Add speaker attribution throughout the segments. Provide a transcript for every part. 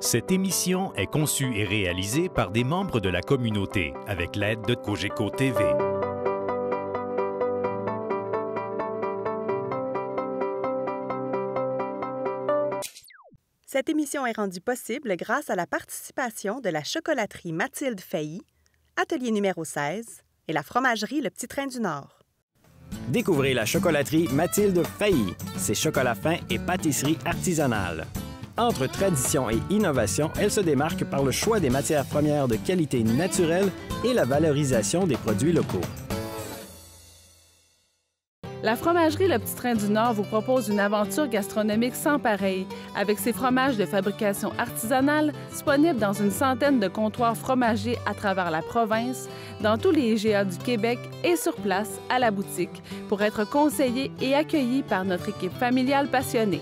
Speaker 1: Cette émission est conçue et réalisée par des membres de la communauté avec l'aide de Cogeco TV.
Speaker 2: Cette émission est rendue possible grâce à la participation de la chocolaterie Mathilde Failly, atelier numéro 16, et la fromagerie Le Petit Train du Nord.
Speaker 3: Découvrez la chocolaterie Mathilde Failly, ses chocolats fins et pâtisseries artisanales. Entre tradition et innovation, elle se démarque par le choix des matières premières de qualité naturelle et la valorisation des produits locaux.
Speaker 4: La fromagerie Le Petit Train du Nord vous propose une aventure gastronomique sans pareil, avec ses fromages de fabrication artisanale disponibles dans une centaine de comptoirs fromagers à travers la province, dans tous les IGA du Québec et sur place à la boutique, pour être conseillés et accueillis par notre équipe familiale passionnée.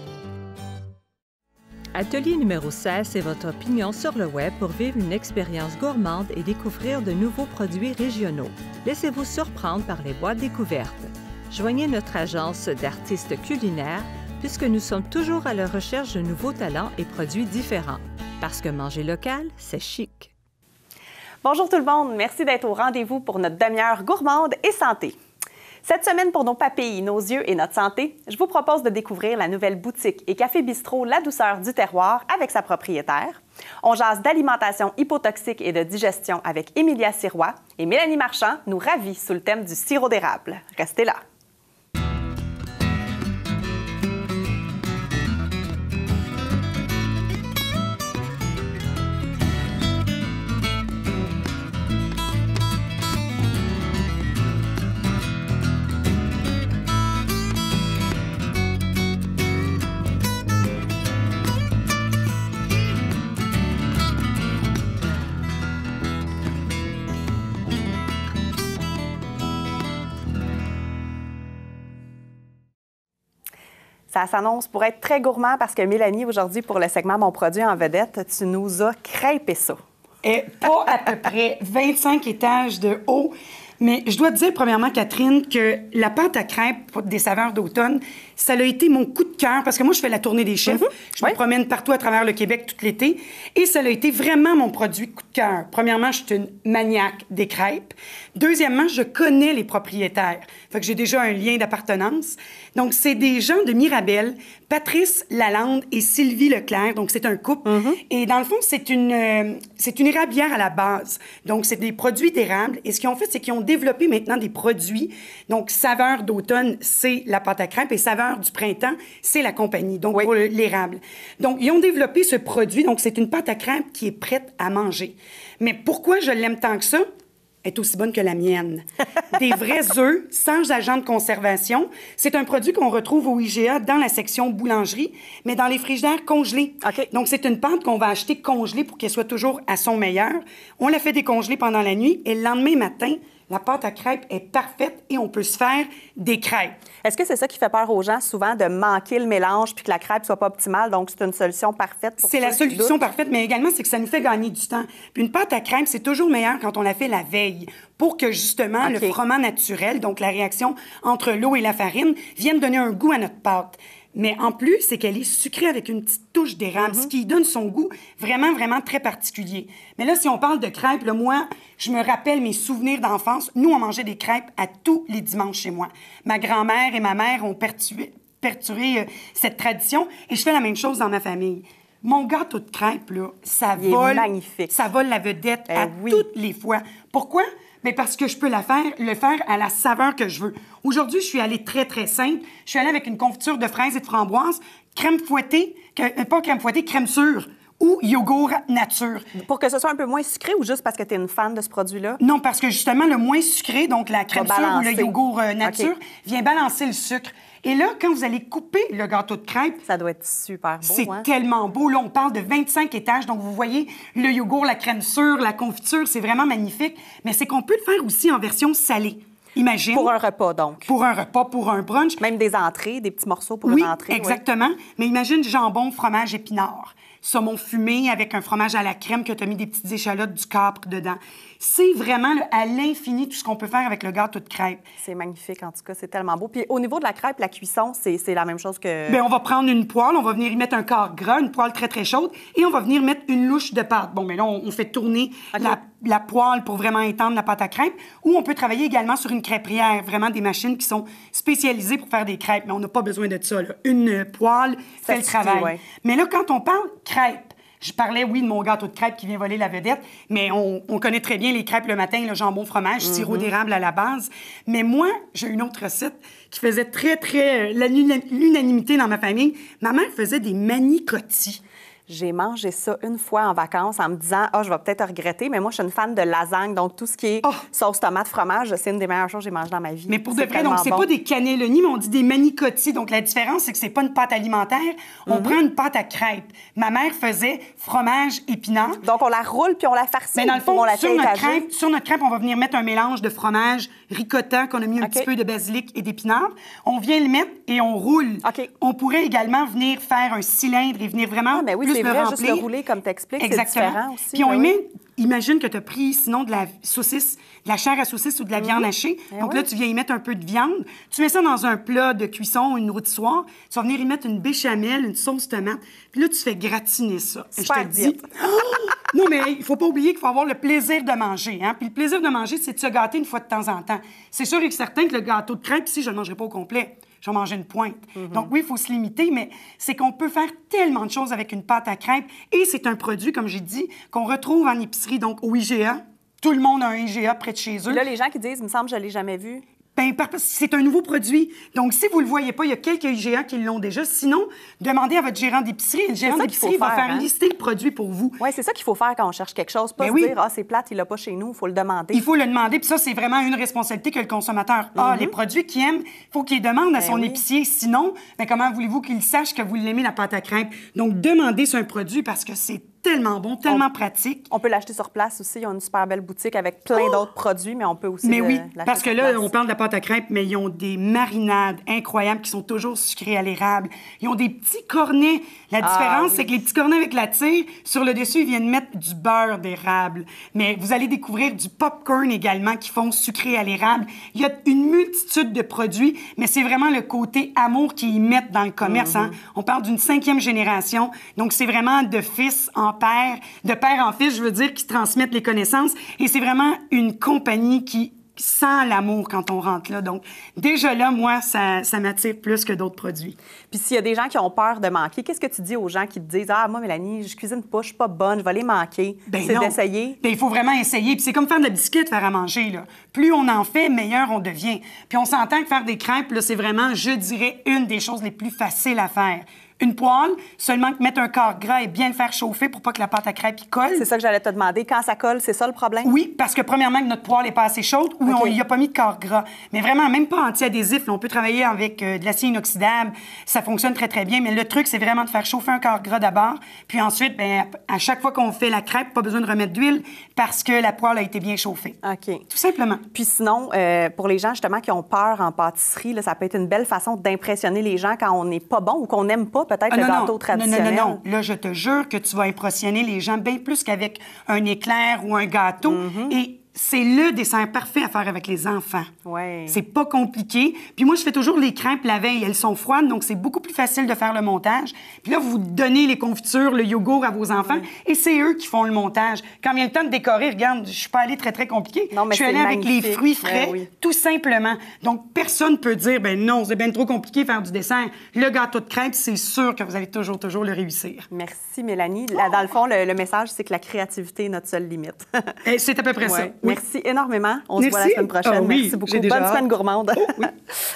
Speaker 5: Atelier numéro 16, c'est votre opinion sur le web pour vivre une expérience gourmande et découvrir de nouveaux produits régionaux. Laissez-vous surprendre par les boîtes découvertes. Joignez notre agence d'artistes culinaires puisque nous sommes toujours à la recherche de nouveaux talents et produits différents. Parce que manger local, c'est chic.
Speaker 2: Bonjour tout le monde, merci d'être au rendez-vous pour notre demi-heure gourmande et santé. Cette semaine, pour nos papilles, nos yeux et notre santé, je vous propose de découvrir la nouvelle boutique et café-bistrot La Douceur du Terroir avec sa propriétaire. On jase d'alimentation hypotoxique et de digestion avec Émilia Sirois et Mélanie Marchand nous ravit sous le thème du sirop d'érable. Restez là. Ça s'annonce pour être très gourmand parce que Mélanie, aujourd'hui, pour le segment Mon produit en vedette, tu nous as crêpé ça.
Speaker 6: Et pas à peu près 25 étages de haut. Mais je dois te dire, premièrement, Catherine, que la pâte à crêpes des saveurs d'automne, ça a été mon coup de cœur parce que moi, je fais la tournée des chefs. Je me promène partout à travers le Québec tout l'été. Et ça a été vraiment mon produit coup de cœur. Premièrement, je suis une maniaque des crêpes. Deuxièmement, je connais les propriétaires. Fait que j'ai déjà un lien d'appartenance. Donc, c'est des gens de Mirabel, Patrice Lalande et Sylvie Leclerc. Donc, c'est un couple. Et dans le fond, c'est une érablière à la base. Donc, c'est des produits d'érable. Et ce qu'ils ont fait, c'est qu'ils ont développé maintenant des produits. Donc, saveur d'automne, c'est la pâte à crêpes et saveur du printemps, c'est la compagnie, donc pour l'érable. Donc, ils ont développé ce produit. Donc, c'est une pâte à crêpes qui est prête à manger. Mais pourquoi je l'aime tant que ça? Elle est aussi bonne que la mienne. Des vrais œufs, sans agent de conservation. C'est un produit qu'on retrouve au IGA dans la section boulangerie, mais dans les frigidaires congelés.
Speaker 2: Okay.
Speaker 6: Donc, c'est une pâte qu'on va acheter congelée pour qu'elle soit toujours à son meilleur. On la fait décongeler pendant la nuit et le lendemain matin, la pâte à crêpes est parfaite et on peut se faire des crêpes.
Speaker 2: Est-ce que c'est ça qui fait peur aux gens, souvent, de manquer le mélange puis que la crêpe soit pas optimale? Donc, c'est une solution parfaite pour
Speaker 6: C'est la solution parfaite, mais également, c'est que ça nous fait gagner du temps. Puis une pâte à crêpes, c'est toujours meilleur quand on la fait la veille pour que, justement, le froment naturel, donc la réaction entre l'eau et la farine, vienne donner un goût à notre pâte. Mais en plus, c'est qu'elle est sucrée avec une petite touche d'érable, ce qui donne son goût vraiment, vraiment très particulier. Mais là, si on parle de crêpes, là, moi, je me rappelle mes souvenirs d'enfance. Nous, on mangeait des crêpes à tous les dimanches chez moi. Ma grand-mère et ma mère ont perturbé cette tradition et je fais la même chose dans ma famille. Mon gâteau de crêpes, là, ça vole...
Speaker 2: magnifique.
Speaker 6: Ça vole la vedette toutes les fois. Pourquoi? Mais parce que je peux le faire à la saveur que je veux. Aujourd'hui, je suis allée très, très simple. Je suis allée avec une confiture de fraises et de framboises, crème fouettée, pas crème fouettée, crème sûre ou yogourt nature.
Speaker 2: Pour que ce soit un peu moins sucré ou juste parce que tu es une fan de ce produit-là?
Speaker 6: Non, parce que justement, le moins sucré, donc la crème sûre ou le yogourt nature, vient balancer le sucre. Et là, quand vous allez couper le gâteau de crêpes...
Speaker 2: Ça doit être super beau,
Speaker 6: C'est tellement beau. Là, on parle de 25 étages. Donc, vous voyez, le yogourt, la crème sûre, la confiture, c'est vraiment magnifique. Mais c'est qu'on peut le faire aussi en version salée. Imagine.
Speaker 2: Pour un repas, donc.
Speaker 6: Pour un repas, pour un brunch.
Speaker 2: Même des entrées, des petits morceaux pour une entrée.
Speaker 6: Exactement. Mais imagine jambon, fromage, épinards. saumon fumé avec un fromage à la crème que tu as mis des petites échalotes du capre dedans. C'est vraiment là, à l'infini tout ce qu'on peut faire avec le gâteau de crêpes.
Speaker 2: C'est magnifique, en tout cas, c'est tellement beau. Puis au niveau de la crêpe, la cuisson, c'est la même chose que...
Speaker 6: Bien, on va prendre une poêle, on va venir y mettre un quart gras, une poêle très, très chaude, et on va venir mettre une louche de pâte. Bon, mais là, on fait tourner la poêle pour vraiment étendre la pâte à crêpes, ou on peut travailler également sur une crêpière, vraiment des machines qui sont spécialisées pour faire des crêpes, mais on n'a pas besoin de ça, là. Une poêle fait le travail. Ouais. Mais là, quand on parle crêpes, je parlais, oui, de mon gâteau de crêpes qui vient voler la vedette, mais on connaît très bien les crêpes le matin, le jambon fromage, sirop d'érable à la base. Mais moi, j'ai une autre recette qui faisait très, très l'unanimité dans ma famille. Ma mère faisait des manicotti.
Speaker 2: J'ai mangé ça une fois en vacances en me disant « Ah, je vais peut-être regretter », mais moi, je suis une fan de lasagne, donc tout ce qui est sauce tomate, fromage, c'est une des meilleures choses que j'ai mangées dans ma vie.
Speaker 6: Mais pour de vrai, donc c'est pas des cannelloni, mais on dit des manicotti. Donc la différence, c'est que c'est pas une pâte alimentaire, on prend une pâte à crêpes. Ma mère faisait fromage épinard.
Speaker 2: Donc on la roule puis on la farcit.
Speaker 6: Mais dans le fond, sur notre crêpe, on va venir mettre un mélange de fromage ricotta qu'on a mis un petit peu de basilic et d'épinard. On vient le mettre et on roule. On pourrait également venir faire un cylindre et venir vraiment
Speaker 2: c'est vrai, juste le rouler comme tu expliques, c'est différent aussi.
Speaker 6: Puis on y met, imagine que tu as pris sinon de la saucisse, de la chair à saucisse ou de la viande hachée. Donc là, tu viens y mettre un peu de viande. Tu mets ça dans un plat de cuisson, une rôtissoire. Tu vas venir y mettre une béchamel, une sauce tomate. Puis là, tu fais gratiner ça. Et je te dis... Non, mais il faut pas oublier qu'il faut avoir le plaisir de manger. Hein? Puis le plaisir de manger, c'est de se gâter une fois de temps en temps. C'est sûr et certain que le gâteau de crêpes, ici, je ne le mangerai pas au complet. Je vais manger une pointe. Donc oui, il faut se limiter, mais c'est qu'on peut faire tellement de choses avec une pâte à crêpes. Et c'est un produit, comme j'ai dit, qu'on retrouve en épicerie, donc au IGA. Tout le monde a un IGA près de chez eux.
Speaker 2: Et là, les gens qui disent, il me semble que je ne l'ai jamais vu.
Speaker 6: Bien, c'est un nouveau produit. Donc, si vous ne le voyez pas, il y a quelques IGA qui l'ont déjà. Sinon, demandez à votre gérant d'épicerie. Le gérant d'épicerie va faire lister le produit pour vous.
Speaker 2: Oui, c'est ça qu'il faut faire quand on cherche quelque chose. Pas se dire, ah, c'est plate, il l'a pas chez nous, il faut le demander.
Speaker 6: Il faut le demander. Puis ça, c'est vraiment une responsabilité que le consommateur a. Les produits qu'il aime, il faut qu'il demande à son épicier. Sinon, comment voulez-vous qu'il sache que vous l'aimez, la pâte à crêpes? Donc, demandez sur un produit parce que c'est tellement bon, tellement pratique.
Speaker 2: On peut l'acheter sur place aussi. Ils ont une super belle boutique avec plein d'autres produits, mais on peut aussi
Speaker 6: l'acheter parce que là, on parle de la pâte à crêpes, mais ils ont des marinades incroyables qui sont toujours sucrées à l'érable. Ils ont des petits cornets. La différence, c'est que les petits cornets avec la tire, sur le dessus, ils viennent mettre du beurre d'érable. Mais vous allez découvrir du popcorn également qui font sucré à l'érable. Il y a une multitude de produits, mais c'est vraiment le côté amour qu'ils mettent dans le commerce. Hein? On parle d'une 5e génération. Donc, c'est vraiment de fils en père, de père en fils, je veux dire, qui transmettent les connaissances. Et c'est vraiment une compagnie qui sent l'amour quand on rentre là. Donc, déjà là, moi, ça m'attire plus que d'autres produits.
Speaker 2: Puis s'il y a des gens qui ont peur de manquer, qu'est-ce que tu dis aux gens qui te disent « Ah, moi, Mélanie, je cuisine pas, je suis pas bonne, je vais les manquer. » C'est d'essayer.
Speaker 6: Bien, il faut vraiment essayer. Puis c'est comme faire de la biscuit, faire à manger, là. Plus on en fait, meilleur on devient. Puis on s'entend que faire des crêpes, là, c'est vraiment, je dirais, une des choses les plus faciles à faire. Une poêle, seulement que mettre un quart gras et bien le faire chauffer pour pas que la pâte à crêpes y colle.
Speaker 2: C'est ça que j'allais te demander. Quand ça colle, c'est ça le problème?
Speaker 6: Oui, parce que premièrement, que notre poêle n'est pas assez chaude ou on n'y a pas mis de quart gras. Mais vraiment, même pas anti-adhésif. Là, on peut travailler avec de l'acier inoxydable. Ça fonctionne très, très bien. Mais le truc, c'est vraiment de faire chauffer un quart gras d'abord. Puis ensuite, bien, à chaque fois qu'on fait la crêpe, pas besoin de remettre d'huile parce que la poêle a été bien chauffée.
Speaker 2: OK.
Speaker 6: Tout simplement.
Speaker 2: Puis sinon, pour les gens, justement, qui ont peur en pâtisserie, là, ça peut être une belle façon d'impressionner les gens quand on n'est pas bon ou qu'on n'aime pas peut-être le gâteau traditionnel.
Speaker 6: Non. Là, je te jure que tu vas impressionner les gens bien plus qu'avec un éclair ou un gâteau. Et c'est le dessert parfait à faire avec les enfants.
Speaker 2: Ouais.
Speaker 6: C'est pas compliqué. Puis moi, je fais toujours les crêpes la veille. Elles sont froides, donc c'est beaucoup plus facile de faire le montage. Puis là, vous donnez les confitures, le yogourt à vos enfants, et c'est eux qui font le montage. Quand vient le temps de décorer, regarde, je suis pas allée très, très compliquée.
Speaker 2: Non, mais
Speaker 6: je suis allée avec les fruits frais, tout simplement. Donc, personne peut dire, ben non, c'est bien trop compliqué de faire du dessert. Le gâteau de crêpes, c'est sûr que vous allez toujours le réussir.
Speaker 2: Merci, Mélanie. Dans le fond, le message, c'est que la créativité est notre seule limite.
Speaker 6: C'est à peu près ça. Oui.
Speaker 2: Merci énormément. On se voit la semaine prochaine. Merci beaucoup. Bonne semaine gourmande.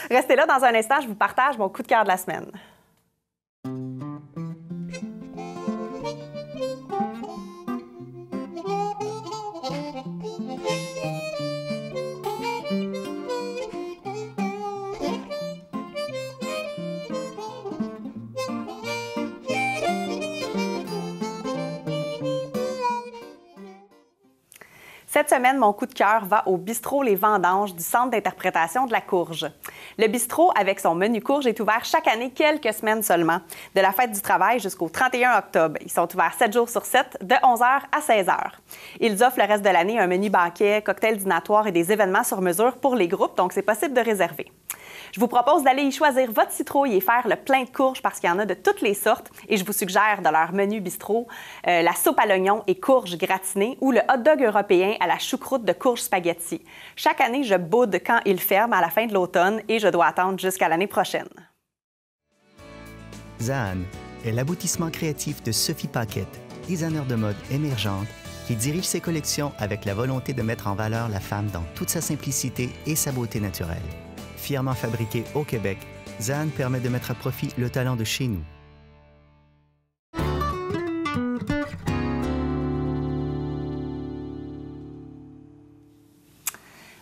Speaker 2: Restez là dans un instant. Je vous partage mon coup de cœur de la semaine. Cette semaine, mon coup de cœur va au bistrot Les Vendanges du Centre d'interprétation de la Courge. Le bistrot, avec son menu courge, est ouvert chaque année quelques semaines seulement, de la fête du travail jusqu'au 31 octobre. Ils sont ouverts 7 jours sur 7, de 11h à 16h. Ils offrent le reste de l'année un menu banquet, cocktail dînatoire et des événements sur mesure pour les groupes, donc c'est possible de réserver. Je vous propose d'aller y choisir votre citrouille et faire le plein de courges parce qu'il y en a de toutes les sortes. Et je vous suggère de leur menu bistrot la soupe à l'oignon et courges gratinées ou le hot dog européen à la choucroute de courges spaghetti. Chaque année, je boude quand ils ferment à la fin de l'automne et je dois attendre jusqu'à l'année prochaine.
Speaker 7: Zaan est l'aboutissement créatif de Sophie Paquette, designer de mode émergente, qui dirige ses collections avec la volonté de mettre en valeur la femme dans toute sa simplicité et sa beauté naturelle. Fièrement fabriqué au Québec, Zaan permet de mettre à profit le talent de chez nous.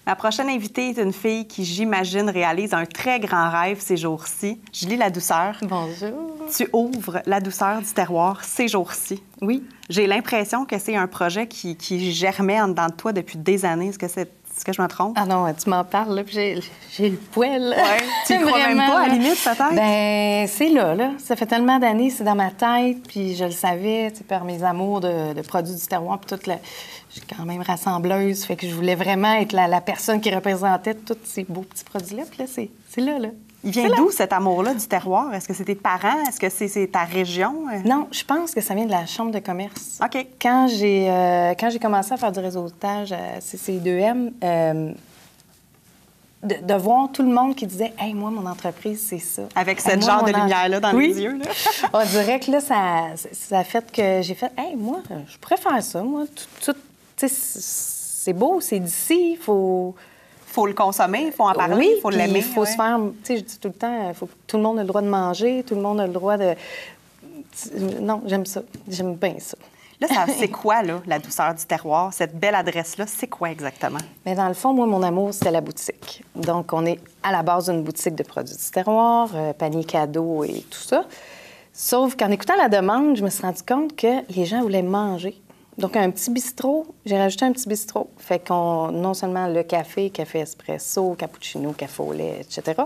Speaker 2: Ma prochaine invitée est une fille qui, j'imagine, réalise un très grand rêve ces jours-ci. Julie Ladouceur.
Speaker 8: Bonjour.
Speaker 2: Tu ouvres La douceur du terroir ces jours-ci.
Speaker 8: Oui.
Speaker 2: J'ai l'impression que c'est un projet qui germait en dedans de toi depuis des années. Est-ce que je me trompe?
Speaker 8: Ah non, tu m'en parles, là, puis j'ai le poil.
Speaker 2: Oui, tu y crois même pas, à la limite, peut-être?
Speaker 8: Bien, c'est là. Ça fait tellement d'années, c'est dans ma tête, puis je le savais, tu sais, par mes amours de produits du terroir, puis je suis quand même rassembleuse, fait que je voulais vraiment être la personne qui représentait tous ces beaux petits produits-là, puis là, c'est là.
Speaker 2: Il vient d'où, cet amour-là du terroir? Est-ce que c'est tes parents? Est-ce que c'est ta région?
Speaker 8: Non, je pense que ça vient de la chambre de commerce.
Speaker 2: OK.
Speaker 8: Quand j'ai commencé à faire du réseautage à CC2M, de voir tout le monde qui disait « Hey, moi, mon entreprise, c'est ça. »
Speaker 2: Avec cette genre de lumière-là dans les yeux. Là.
Speaker 8: On dirait que là, ça a fait que j'ai fait « Hey, moi, je pourrais faire ça, moi. Tout c'est beau, c'est d'ici, il faut... »
Speaker 2: Faut le consommer, il faut en parler, il faut l'aimer.
Speaker 8: Il faut se faire... Tu sais, je dis tout le temps, tout le monde a le droit de manger, tout le monde a le droit de... Non, j'aime ça. J'aime bien ça.
Speaker 2: Là, c'est quoi, là, la douceur du terroir? Cette belle adresse-là, c'est quoi exactement?
Speaker 8: Mais dans le fond, moi, mon amour, c'était la boutique. Donc, on est à la base d'une boutique de produits du terroir, panier cadeaux et tout ça. Sauf qu'en écoutant la demande, je me suis rendu compte que les gens voulaient manger. Donc, un petit bistrot, j'ai rajouté un petit bistrot. Fait qu'on, non seulement le café espresso, cappuccino, café au lait, etc.,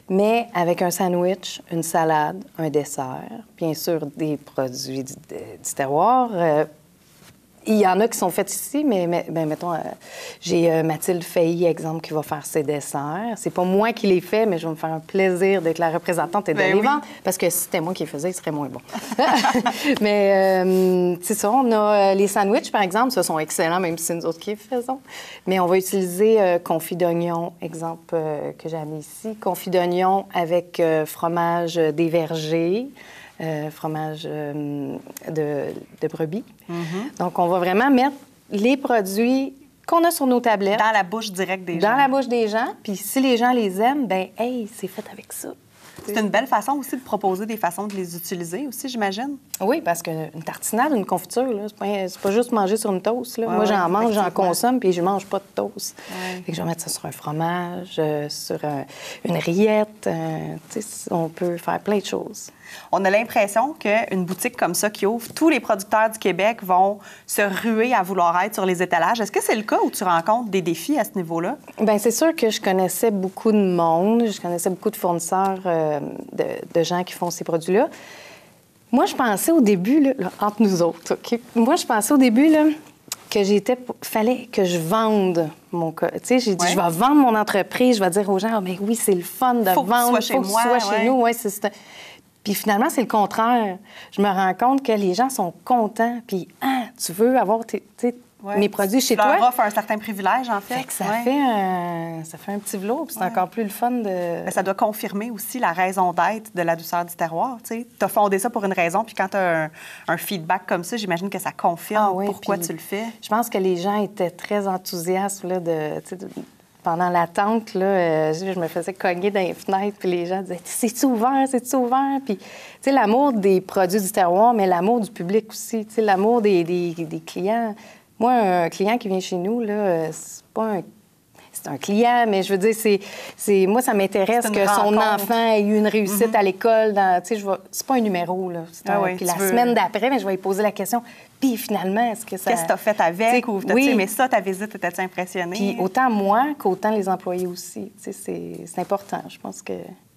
Speaker 8: mais avec un sandwich, une salade, un dessert, bien sûr, des produits du terroir. Il y en a qui sont faits ici, mais mettons, j'ai Mathilde Failly, exemple, qui va faire ses desserts. C'est pas moi qui les fais, mais je vais me faire un plaisir d'être la représentante et de les vendre, parce que si c'était moi qui les faisais, il serait moins bon. Mais c'est ça, on a les sandwichs, par exemple, ce sont excellents, même si c'est nous autres qui les faisons. Mais on va utiliser confit d'oignon, exemple, que j'ai mis ici. Confit d'oignon avec fromage des vergers. Fromage de brebis. Mm-hmm. Donc, on va vraiment mettre les produits qu'on a sur nos tablettes.
Speaker 2: Dans la bouche directe des gens.
Speaker 8: Dans la bouche des gens. Puis si les gens les aiment, bien, hey, c'est fait avec ça.
Speaker 2: C'est une belle façon aussi de proposer des façons de les utiliser aussi, j'imagine.
Speaker 8: Oui, parce qu'une tartinade, une confiture, là, c'est pas juste manger sur une toast. Là. Moi, j'en mange, j'en consomme, puis je mange pas de toast. Fait que je vais mettre ça sur un fromage, sur une rillette. On peut faire plein de choses.
Speaker 2: On a l'impression qu'une boutique comme ça qui ouvre, tous les producteurs du Québec vont se ruer à vouloir être sur les étalages. Est-ce que c'est le cas où tu rencontres des défis à ce niveau-là? Bien,
Speaker 8: c'est sûr que je connaissais beaucoup de monde. Je connaissais beaucoup de fournisseurs, de gens qui font ces produits-là. Moi, je pensais au début, là, entre nous autres, OK? Moi, je pensais au début, là, que fallait que je vende mon... Tu sais, j'ai dit, je vais vendre mon entreprise, je vais dire aux gens, mais oui, c'est le fun de vendre.
Speaker 2: Faut que tu sois
Speaker 8: chez nous. Ouais, c'est ça. Puis finalement, c'est le contraire. Je me rends compte que les gens sont contents. Puis, tu veux avoir mes produits chez toi.
Speaker 2: Tu leur offres un certain privilège, en fait.
Speaker 8: Fait que ça fait un petit velours, puis c'est encore plus le fun de...
Speaker 2: Mais ça doit confirmer aussi la raison d'être de la douceur du terroir. Tu as fondé ça pour une raison, puis quand tu as un feedback comme ça, j'imagine que ça confirme pourquoi tu le fais.
Speaker 8: Je pense que les gens étaient très enthousiastes là, pendant l'attente, là, je me faisais cogner dans les fenêtres, puis les gens disaient « C'est-tu ouvert? C'est-tu ouvert? » Puis, tu sais, l'amour des produits du terroir, mais l'amour du public aussi, tu sais, l'amour des clients. Moi, un client qui vient chez nous, là, c'est pas un... c'est un client, mais je veux dire, moi, ça m'intéresse que son enfant ait eu une réussite à l'école. Tu sais, c'est pas un numéro, là. Puis la semaine d'après, mais je vais lui poser la question. Puis finalement, est-ce que ça...
Speaker 2: Qu'est-ce que tu as fait avec? Ou t'as-tu aimé ça, ta visite, t'as-tu impressionné?
Speaker 8: Puis autant moi qu'autant les employés aussi. Tu sais, c'est important. Je pense que...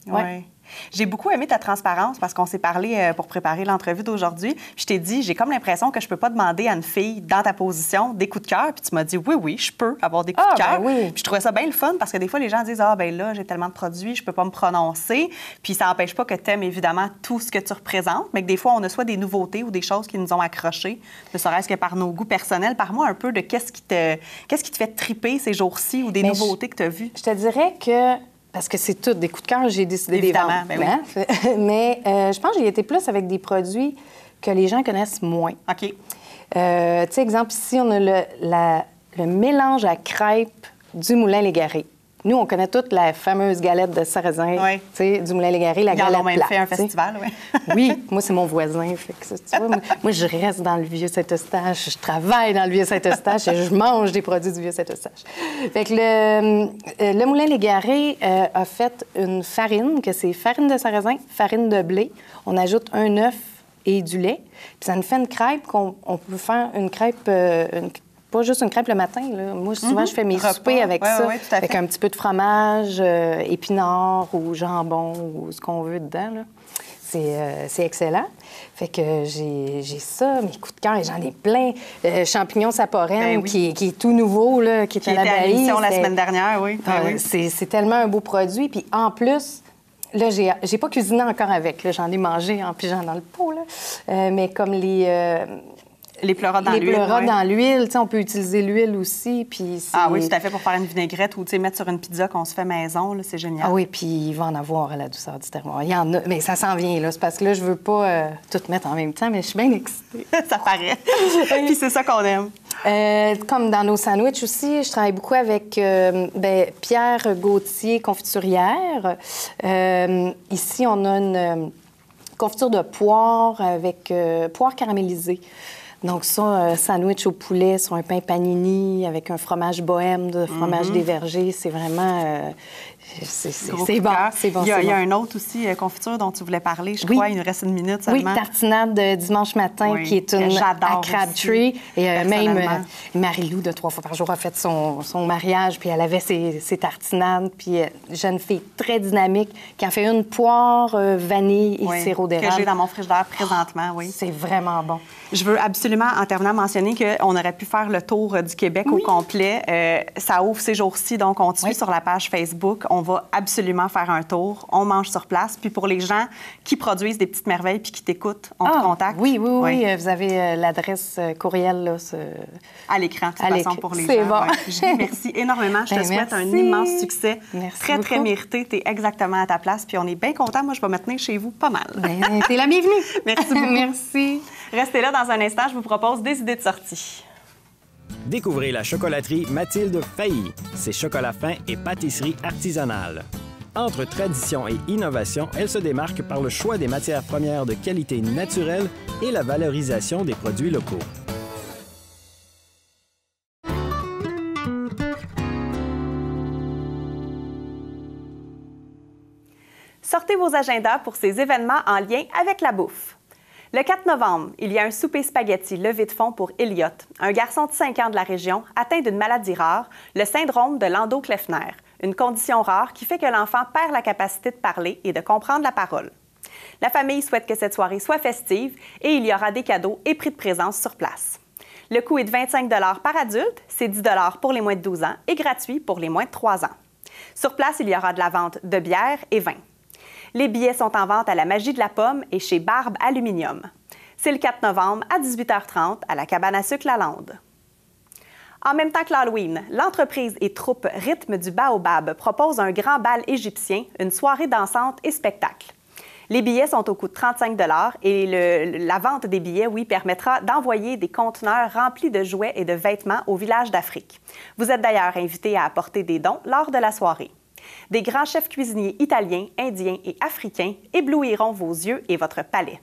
Speaker 2: Ouais. J'ai beaucoup aimé ta transparence parce qu'on s'est parlé pour préparer l'entrevue d'aujourd'hui. Je t'ai dit, j'ai comme l'impression que je peux pas demander à une fille dans ta position des coups de cœur. Puis tu m'as dit, oui, je peux avoir des coups de cœur.
Speaker 8: Ben oui.
Speaker 2: Puis je trouvais ça bien le fun parce que des fois, les gens disent, ah, ben là, j'ai tellement de produits, je peux pas me prononcer. Puis ça n'empêche pas que tu aimes évidemment tout ce que tu représentes, mais que des fois, on a soit des nouveautés ou des choses qui nous ont accrochés, ne serait-ce que par nos goûts personnels. Parle-moi un peu de qu'est-ce qui te fait triper ces jours-ci ou des nouveautés que tu as vues.
Speaker 8: Je te dirais que parce que c'est tout des coups de cœur, j'ai décidé de les vendre.
Speaker 2: Ben oui.
Speaker 8: Mais je pense que j'ai été plus avec des produits que les gens connaissent moins.
Speaker 2: OK.
Speaker 8: Tu sais, exemple, ici, on a le mélange à crêpes du Moulin-Légaré. Nous, on connaît toute la fameuse galette de sarrasin, tu sais, du Moulin-Légaré, la galette plate. Ils en ont même
Speaker 2: fait un festival, oui.
Speaker 8: Oui, moi, c'est mon voisin. Fait que ça, tu vois, moi, je reste dans le Vieux-Saint-Eustache, je travaille dans le Vieux-Saint-Eustache et je mange des produits du Vieux-Saint-Eustache. Fait que le Moulin-Légaré a fait une farine, que c'est farine de sarrasin, farine de blé. On ajoute un œuf et du lait. Puis ça nous fait une crêpe qu'on peut faire une crêpe... pas juste une crêpe le matin. Là. Moi, souvent, je fais mes soupers avec ça, avec un petit peu de fromage, épinards ou jambon ou ce qu'on veut dedans. Là. C'est excellent. Fait que j'ai ça, mes coups de cœur, et j'en ai plein. Champignons saporène, qui est tout nouveau, là, qui est à la Baillie.
Speaker 2: La semaine dernière, oui.
Speaker 8: C'est tellement un beau produit. Puis en plus... Là, j'ai pas cuisiné encore avec. Là, j'en ai mangé en pigeant dans le pot. Là. Mais comme
Speaker 2: les pleurotes dans l'huile. Les
Speaker 8: pleurotes dans l'huile, on peut utiliser l'huile aussi. Puis
Speaker 2: oui, tout à fait, pour faire une vinaigrette ou mettre sur une pizza qu'on se fait maison, là, c'est génial.
Speaker 8: Ah oui, puis il va en avoir à la douceur du terroir. Il y en a, mais ça s'en vient, là. C'est parce que là, je veux pas tout mettre en même temps, mais je suis bien excitée.
Speaker 2: Ça paraît. Puis c'est ça qu'on aime.
Speaker 8: Comme dans nos sandwichs aussi, je travaille beaucoup avec Pierre Gauthier, confiturière. Ici, on a une confiture de poire avec poire caramélisée. Donc ça, sandwich au poulet sur un pain panini avec un fromage bohème, de fromage des vergers, c'est vraiment... c'est bon.
Speaker 2: Il y a un autre aussi, confiture, dont tu voulais parler, je crois. Il nous reste une minute seulement.
Speaker 8: Oui, tartinade de dimanche matin, qui est une à Crabtree. Et même Marie-Lou, de 3 fois par jour, a fait son mariage, puis elle avait ses tartinades. Puis jeune fille très dynamique, qui en fait une poire, vanille et sirop d'érable.
Speaker 2: Que j'ai dans mon frigidaire présentement, oui.
Speaker 8: C'est vraiment bon.
Speaker 2: Je veux absolument, en terminant, mentionner qu'on aurait pu faire le tour du Québec au complet. Ça ouvre ces jours-ci, donc on te suit sur la page Facebook. On va absolument faire un tour. On mange sur place. Puis pour les gens qui produisent des petites merveilles puis qui t'écoutent, on te contacte.
Speaker 8: Oui. Vous avez l'adresse courriel là,
Speaker 2: à l'écran, de toute façon, pour les gens.
Speaker 8: C'est bon.
Speaker 2: Julie, merci énormément. Je te souhaite un immense succès.
Speaker 8: Merci
Speaker 2: très,
Speaker 8: beaucoup.
Speaker 2: Très mérité. Tu es exactement à ta place. Puis on est bien contents. Moi, je vais me tenir chez vous pas mal.
Speaker 8: T'es la bienvenue.
Speaker 2: Merci beaucoup.
Speaker 8: Merci.
Speaker 2: Restez là dans un instant. Je vous propose des idées de sortie.
Speaker 3: Découvrez la chocolaterie Mathilde Failly, ses chocolats fins et pâtisseries artisanales. Entre tradition et innovation, elle se démarque par le choix des matières premières de qualité naturelle et la valorisation des produits locaux.
Speaker 2: Sortez vos agendas pour ces événements en lien avec la bouffe. Le 4 novembre, il y a un souper spaghetti levée de fonds pour Elliot, un garçon de 5 ans de la région atteint d'une maladie rare, le syndrome de Landau-Kleffner, une condition rare qui fait que l'enfant perd la capacité de parler et de comprendre la parole. La famille souhaite que cette soirée soit festive et il y aura des cadeaux et prix de présence sur place. Le coût est de 25 $ par adulte, c'est 10 $ pour les moins de 12 ans et gratuit pour les moins de 3 ans. Sur place, il y aura de la vente de bière et vin. Les billets sont en vente à la Magie de la Pomme et chez Barbe Aluminium. C'est le 4 novembre à 18h30 à la cabane à sucre Lalande. En même temps que l'Halloween, l'entreprise et troupe Rythme du Baobab propose un grand bal égyptien, une soirée dansante et spectacle. Les billets sont au coût de 35 $ et la vente des billets, permettra d'envoyer des conteneurs remplis de jouets et de vêtements au village d'Afrique. Vous êtes d'ailleurs invité à apporter des dons lors de la soirée. Des grands chefs cuisiniers italiens, indiens et africains éblouiront vos yeux et votre palais.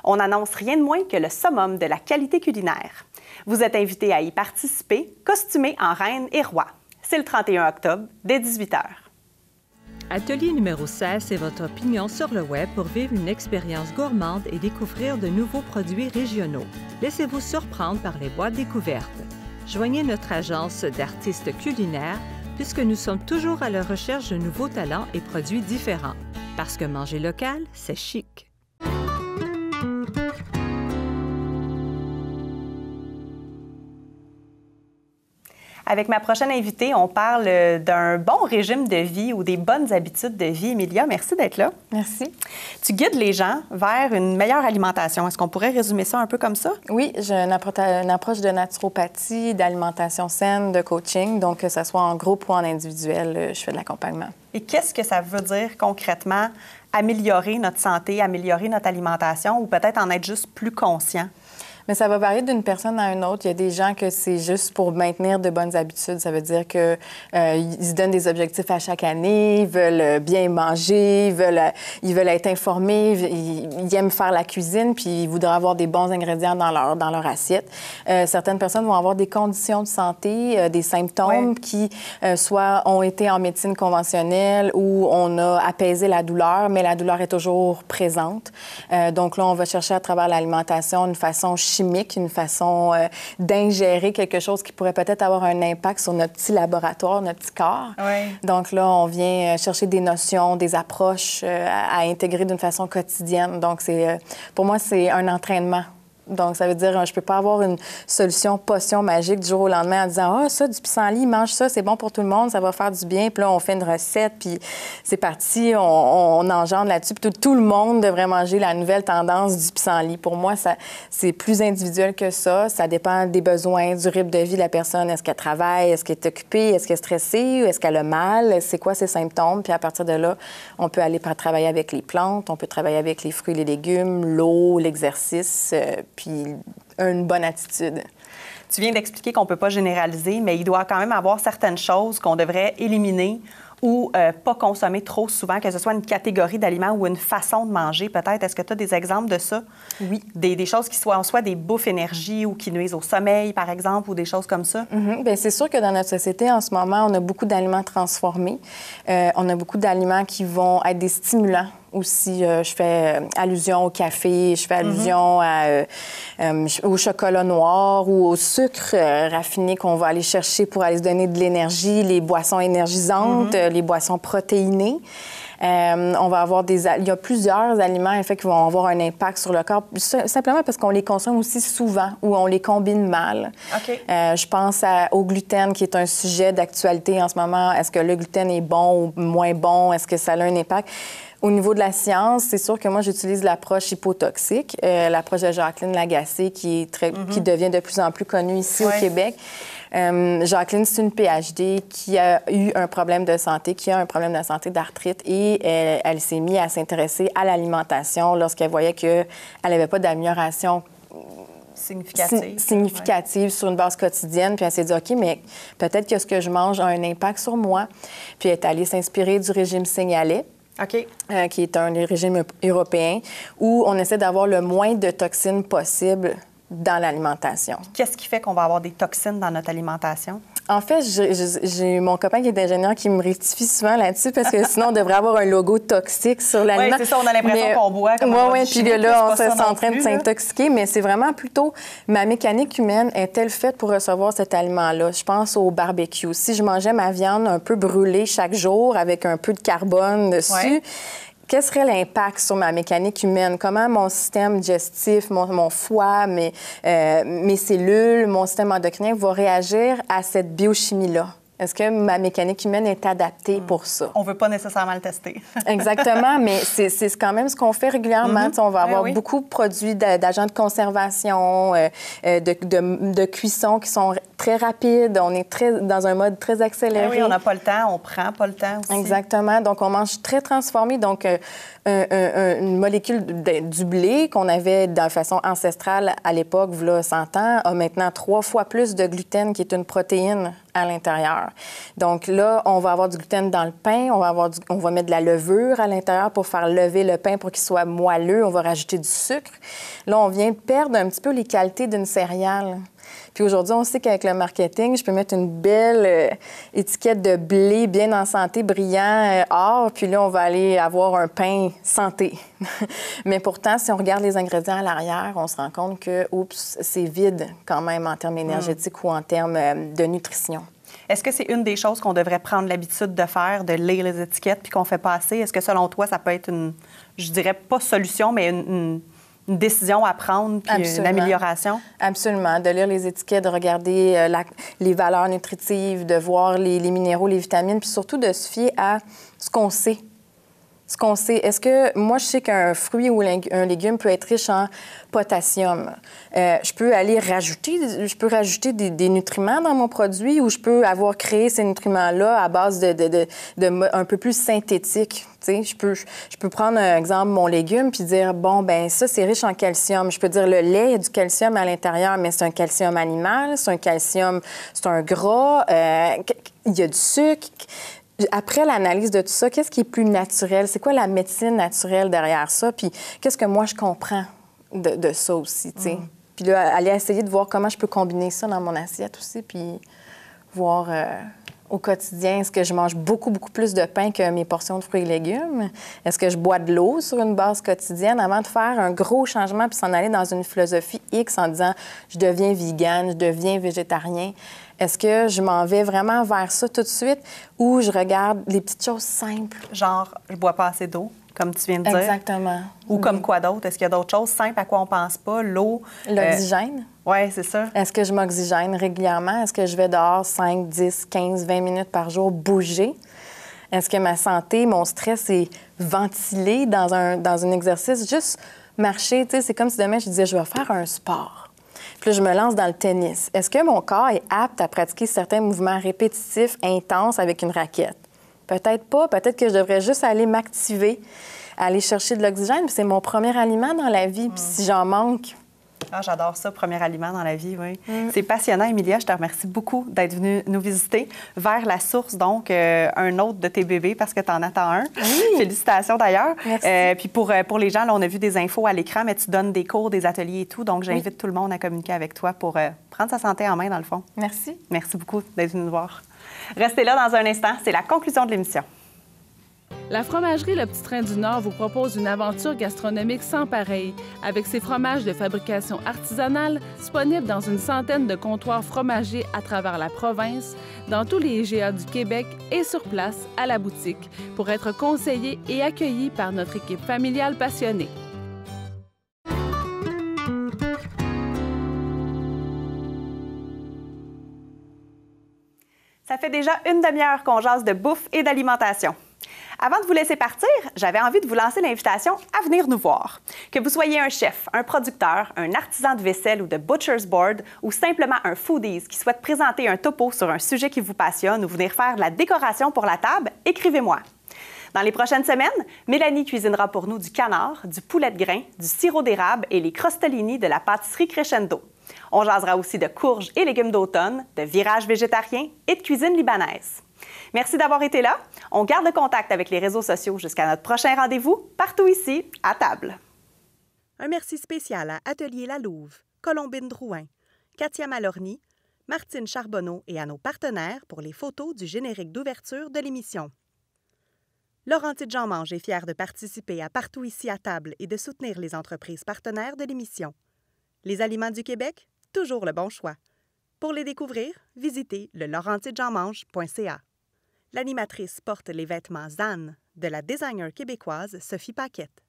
Speaker 2: On n'annonce rien de moins que le summum de la qualité culinaire. Vous êtes invité à y participer, costumé en reine et roi. C'est le 31 octobre, dès 18 h.
Speaker 5: Atelier numéro 16, c'est votre opinion sur le web pour vivre une expérience gourmande et découvrir de nouveaux produits régionaux. Laissez-vous surprendre par les boîtes découvertes. Joignez notre agence d'artistes culinaires puisque nous sommes toujours à la recherche de nouveaux talents et produits différents. Parce que manger local, c'est chic.
Speaker 2: Avec ma prochaine invitée, on parle d'un bon régime de vie ou des bonnes habitudes de vie. Emilia, merci d'être là.
Speaker 8: Merci.
Speaker 2: Tu guides les gens vers une meilleure alimentation. Est-ce qu'on pourrait résumer ça un peu comme ça?
Speaker 8: Oui, j'ai une approche de naturopathie, d'alimentation saine, de coaching. Donc, que ce soit en groupe ou en individuel, je fais de l'accompagnement.
Speaker 2: Et qu'est-ce que ça veut dire concrètement, améliorer notre santé, améliorer notre alimentation ou peut-être en être juste plus conscient?
Speaker 8: Mais ça va varier d'une personne à une autre. Il y a des gens que c'est juste pour maintenir de bonnes habitudes. Ça veut dire que ils se donnent des objectifs à chaque année, ils veulent bien manger, ils veulent être informés, ils aiment faire la cuisine, puis ils voudraient avoir des bons ingrédients dans leur assiette. Certaines personnes vont avoir des conditions de santé, des symptômes qui soit ont été en médecine conventionnelle ou on a apaisé la douleur, mais la douleur est toujours présente. Donc là, on va chercher à travers l'alimentation une façon chimique, une façon d'ingérer quelque chose qui pourrait peut-être avoir un impact sur notre petit laboratoire, notre petit corps.
Speaker 2: Oui.
Speaker 8: Donc là, on vient chercher des notions, des approches à intégrer d'une façon quotidienne. Donc, pour moi, c'est un entraînement. Donc, ça veut dire, je peux pas avoir une solution potion magique du jour au lendemain en disant « Ah, ça, du pissenlit, mange ça, c'est bon pour tout le monde, ça va faire du bien. » Puis là, on fait une recette, puis c'est parti, on engendre là-dessus. Puis tout le monde devrait manger la nouvelle tendance du pissenlit. Pour moi, c'est plus individuel que ça. Ça dépend des besoins, du rythme de vie de la personne. Est-ce qu'elle travaille? Est-ce qu'elle est occupée? Est-ce qu'elle est stressée? Est-ce qu'elle a mal? C'est quoi ses symptômes? Puis à partir de là, on peut aller travailler avec les plantes, on peut travailler avec les fruits et les légumes, l'eau, l'exercice, puis une bonne attitude.
Speaker 2: Tu viens d'expliquer qu'on ne peut pas généraliser, mais il doit quand même avoir certaines choses qu'on devrait éliminer ou pas consommer trop souvent, que ce soit une catégorie d'aliments ou une façon de manger peut-être. Est-ce que tu as des exemples de ça?
Speaker 8: Oui.
Speaker 2: Des choses qui soient en soi des bouffes énergie ou qui nuisent au sommeil, par exemple, ou des choses comme ça?
Speaker 8: Mm-hmm. Bien, c'est sûr que dans notre société, en ce moment, on a beaucoup d'aliments transformés. On a beaucoup d'aliments qui vont être des stimulants aussi. Je fais allusion au café, je fais allusion au chocolat noir ou au sucre raffiné qu'on va aller chercher pour aller se donner de l'énergie, les boissons énergisantes, les boissons protéinées. On va avoir il y a plusieurs aliments en fait, qui vont avoir un impact sur le corps, simplement parce qu'on les consomme aussi souvent ou on les combine mal.
Speaker 2: Okay.
Speaker 8: Je pense au gluten, qui est un sujet d'actualité en ce moment. Est-ce que le gluten est bon ou moins bon? Est-ce que ça a un impact? Au niveau de la science, c'est sûr que moi, j'utilise l'approche hypotoxique, l'approche de Jacqueline Lagacé, qui devient de plus en plus connue ici au Québec. Jacqueline, c'est une PhD qui a eu un problème de santé, qui a un problème de santé d'arthrite et elle s'est mise à s'intéresser à l'alimentation lorsqu'elle voyait qu'elle n'avait pas d'amélioration significative sur une base quotidienne. Puis elle s'est dit, OK, mais peut-être que ce que je mange a un impact sur moi. Puis elle est allée s'inspirer du régime Signalet.
Speaker 2: OK.
Speaker 8: Qui est un régime européen où on essaie d'avoir le moins de toxines possible dans l'alimentation.
Speaker 2: Qu'est-ce qui fait qu'on va avoir des toxines dans notre alimentation?
Speaker 8: En fait, j'ai mon copain qui est ingénieur qui me rectifie souvent là-dessus parce que sinon, on devrait avoir un logo toxique sur l'aliment.
Speaker 2: Oui, c'est ça, on a l'impression qu'on boit comme
Speaker 8: oui, puis là, on est en train de s'intoxiquer, mais c'est vraiment plutôt ma mécanique humaine est-elle faite pour recevoir cet aliment-là? Je pense au barbecue. Si je mangeais ma viande un peu brûlée chaque jour avec un peu de carbone dessus, quel serait l'impact sur ma mécanique humaine? Comment mon système digestif, mon foie, mes cellules, mon système endocrinien va réagir à cette biochimie-là? Est-ce que ma mécanique humaine est adaptée pour ça?
Speaker 2: On ne veut pas nécessairement le tester.
Speaker 8: Exactement, mais c'est quand même ce qu'on fait régulièrement. On va avoir beaucoup de produits d'agents de conservation, de cuisson qui sont très rapides. On est dans un mode très accéléré.
Speaker 2: Oui, on n'a pas le temps, on prend pas le temps aussi.
Speaker 8: Exactement. Donc, on mange très transformé. Donc, une molécule du blé qu'on avait de façon ancestrale à l'époque, voilà 100 ans, a maintenant 3 fois plus de gluten, qui est une protéine
Speaker 9: à l'intérieur. Donc là, on va avoir du gluten dans le pain, on va mettre de la levure à l'intérieur pour faire lever le pain pour qu'il soit moelleux, on va rajouter du sucre. Là, on vient perdre un petit peu les qualités d'une céréale. Puis aujourd'hui, on sait qu'avec le marketing, je peux mettre une belle étiquette de blé bien en santé, brillant, or, puis là, on va aller avoir un pain santé. Mais pourtant, si on regarde les ingrédients à l'arrière, on se rend compte que, oups, c'est vide quand même en termes énergétiques ou en termes de nutrition.
Speaker 2: Est-ce que c'est une des choses qu'on devrait prendre l'habitude de faire, de lire les étiquettes puis qu'on fait pas assez? Est-ce que selon toi, ça peut être une, je dirais pas solution, mais une décision à prendre, puis une amélioration? Absolument. De lire les étiquettes, de regarder les valeurs nutritives, de voir les minéraux, les vitamines, puis surtout de se fier à ce qu'on sait. Ce qu'on sait. Est-ce que... Moi, je sais qu'un fruit ou un légume peut être riche en potassium. Je peux aller rajouter... Je peux rajouter des nutriments dans mon produit ou je peux avoir créé ces nutriments-là à base de un peu plus synthétique. Tu sais, je peux prendre, un exemple, mon légume puis dire, bon, ben ça, c'est riche en calcium. Je peux dire, le lait, il y a du calcium à l'intérieur, mais c'est un calcium animal, c'est un calcium... C'est un gras, il y a du sucre... Après l'analyse de tout ça, qu'est-ce qui est plus naturel? C'est quoi la médecine naturelle derrière ça? Puis qu'est-ce que moi, je comprends de ça aussi, tu sais? Puis là, aller essayer de voir comment je peux combiner ça dans mon assiette aussi, puis voir au quotidien, est-ce que je mange beaucoup, beaucoup plus de pain que mes portions de fruits et légumes? Est-ce que je bois de l'eau sur une base quotidienne avant de faire un gros changement puis s'en aller dans une philosophie X en disant « je deviens végane, je deviens végétarien ». Est-ce que je m'en vais vraiment vers ça tout de suite ou je regarde les petites choses simples? Genre, je bois pas assez d'eau, comme tu viens de dire. Exactement. Ou comme quoi d'autre? Est-ce qu'il y a d'autres choses simples à quoi on pense pas? L'eau? L'oxygène? Oui, c'est ça. Est-ce que je m'oxygène régulièrement? Est-ce que je vais dehors 5, 10, 15, 20 minutes par jour bouger? Est-ce que ma santé, mon stress est ventilé dans un exercice? Juste marcher, tu sais, c'est comme si demain je disais, je vais faire un sport. Puis là, je me lance dans le tennis. Est-ce que mon corps est apte à pratiquer certains mouvements répétitifs, intenses avec une raquette? Peut-être pas. Peut-être que je devrais juste aller m'activer, aller chercher de l'oxygène. Puis c'est mon premier aliment dans la vie. Puis si j'en manque... Ah, j'adore ça, premier aliment dans la vie, oui. C'est passionnant, Emilia. Je te remercie beaucoup d'être venue nous visiter. Vers la source, donc, un autre de tes bébés, parce que tu en attends un. Oui. Félicitations, d'ailleurs. Merci. Puis pour les gens, là, on a vu des infos à l'écran, mais tu donnes des cours, des ateliers et tout. Donc, j'invite tout le monde à communiquer avec toi pour prendre sa santé en main, dans le fond. Merci. Merci beaucoup d'être venue nous voir. Restez là dans un instant. C'est la conclusion de l'émission.
Speaker 4: La fromagerie Le Petit Train du Nord vous propose une aventure gastronomique sans pareil, avec ses fromages de fabrication artisanale disponibles dans une centaine de comptoirs fromagers à travers la province, dans tous les IGA du Québec et sur place à la boutique, pour être conseillés et accueillis par notre équipe familiale passionnée.
Speaker 2: Ça fait déjà une demi-heure qu'on jase de bouffe et d'alimentation. Avant de vous laisser partir, j'avais envie de vous lancer l'invitation à venir nous voir. Que vous soyez un chef, un producteur, un artisan de vaisselle ou de butcher's board, ou simplement un foodies qui souhaite présenter un topo sur un sujet qui vous passionne ou venir faire de la décoration pour la table, écrivez-moi. Dans les prochaines semaines, Mélanie cuisinera pour nous du canard, du poulet de grain, du sirop d'érable et les crostolini de la pâtisserie Crescendo. On jasera aussi de courges et légumes d'automne, de virages végétariens et de cuisine libanaise. Merci d'avoir été là. On garde le contact avec les réseaux sociaux jusqu'à notre prochain rendez-vous, partout ici, à table.
Speaker 10: Un merci spécial à Atelier La Louve, Colombine Drouin, Katia Malorny, Martine Charbonneau et à nos partenaires pour les photos du générique d'ouverture de l'émission. Laurentide Jean-Mange est fière de participer à Partout ici à table et de soutenir les entreprises partenaires de l'émission. Les aliments du Québec, toujours le bon choix. Pour les découvrir, visitez le laurentidejeanmange.ca. L'animatrice porte les vêtements Zan de la designer québécoise Sophie Paquette.